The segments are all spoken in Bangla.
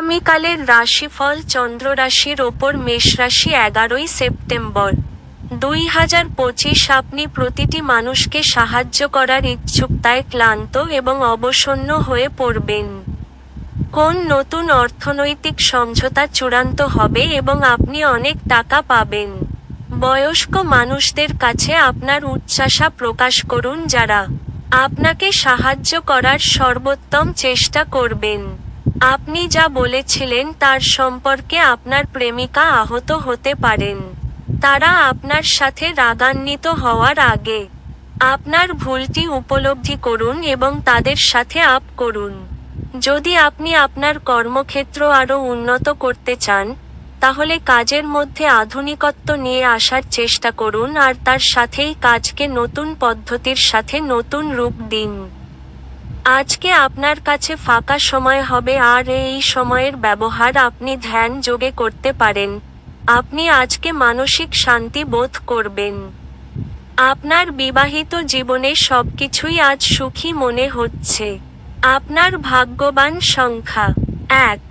আগামীকালের রাশিফল চন্দ্র রাশির ওপর মেষ রাশি 11ই সেপ্টেম্বর 2025। আপনি প্রতিটি মানুষকে সাহায্য করার ইচ্ছুকতায় ক্লান্ত এবং অবসন্ন হয়ে পড়বেন। কোন নতুন অর্থনৈতিক সমঝোতা চূড়ান্ত হবে এবং আপনি অনেক টাকা পাবেন। বয়স্ক মানুষদের কাছে আপনার উচ্চাশা প্রকাশ করুন যারা আপনাকে সাহায্য করার সর্বোত্তম চেষ্টা করবেন। আপনি যা বলেছিলেন তার সম্পর্কে আপনার প্রেমিকা আহত হতে পারেন। তারা আপনার সাথে রাগান্বিত হওয়ার আগে আপনার ভুলটি উপলব্ধি করুন এবং তাদের সাথে আপ করুন। যদি আপনি আপনার কর্মক্ষেত্র আরও উন্নত করতে চান, তাহলে কাজের মধ্যে আধুনিকত্ব নিয়ে আসার চেষ্টা করুন আর তার সাথেই কাজকে নতুন পদ্ধতির সাথে নতুন রূপ দিন। আজকে আপনার কাছে ফাঁকা সময় হবে আর এই সময়ের ব্যবহার আপনি ধ্যান যোগে করতে পারেন। আপনি আজকে মানসিক শান্তি বোধ করবেন। আপনার বিবাহিত জীবনে সবকিছুই আজ সুখী মনে হচ্ছে। আপনার ভাগ্যবান সংখ্যা 1।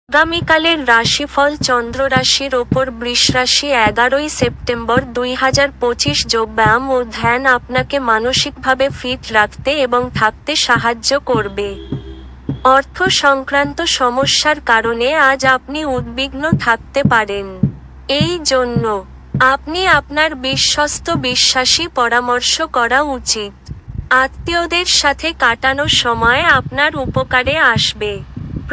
আগামীকালের রাশিফল চন্দ্র রাশির ওপর বৃষ রাশি 11ই সেপ্টেম্বর 2025। যোগব্যায়াম ও ধ্যান আপনাকে মানসিকভাবে ফিট রাখতে এবং থাকতে সাহায্য করবে। অর্থ সংক্রান্ত সমস্যার কারণে আজ আপনি উদ্বিগ্ন থাকতে পারেন। এই জন্য আপনি আপনার বিশ্বস্ত বিশ্বাসী পরামর্শ করা উচিত। আত্মীয়দের সাথে কাটানো সময় আপনার উপকারে আসবে।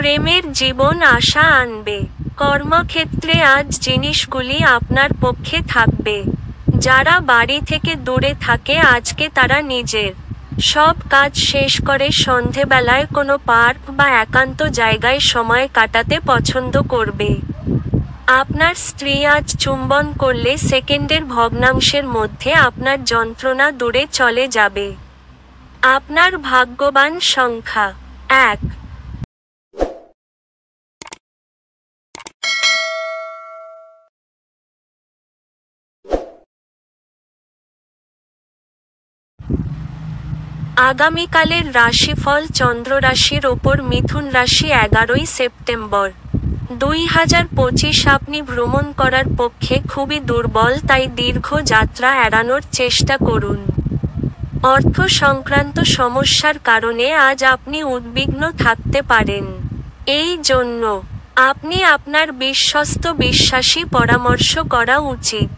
প্রেমের জীবন আশা আনবে। কর্মক্ষেত্রে আজ জিনিসগুলি আপনার পক্ষে থাকবে। যারা বাড়ি থেকে দূরে থাকে আজকে তারা নিজের সব কাজ শেষ করে সন্ধেবেলায় কোনো পার্ক বা একান্ত জায়গায় সময় কাটাতে পছন্দ করবে। আপনার স্ত্রী আজ চুম্বন করলে সেকেন্ডের ভগ্নাংশের মধ্যে আপনার যন্ত্রণা দূরে চলে যাবে। আপনার ভাগ্যবান সংখ্যা 1। আগামীকালের রাশিফল চন্দ্র রাশির ওপর মিথুন রাশি 11ই সেপ্টেম্বর 2025। আপনি ভ্রমণ করার পক্ষে খুবই দুর্বল, তাই দীর্ঘ যাত্রা এড়ানোর চেষ্টা করুন। অর্থ সংক্রান্ত সমস্যার কারণে আজ আপনি উদ্বিগ্ন থাকতে পারেন। এই জন্য আপনি আপনার বিশ্বস্ত বিশ্বাসী পরামর্শ করা উচিত।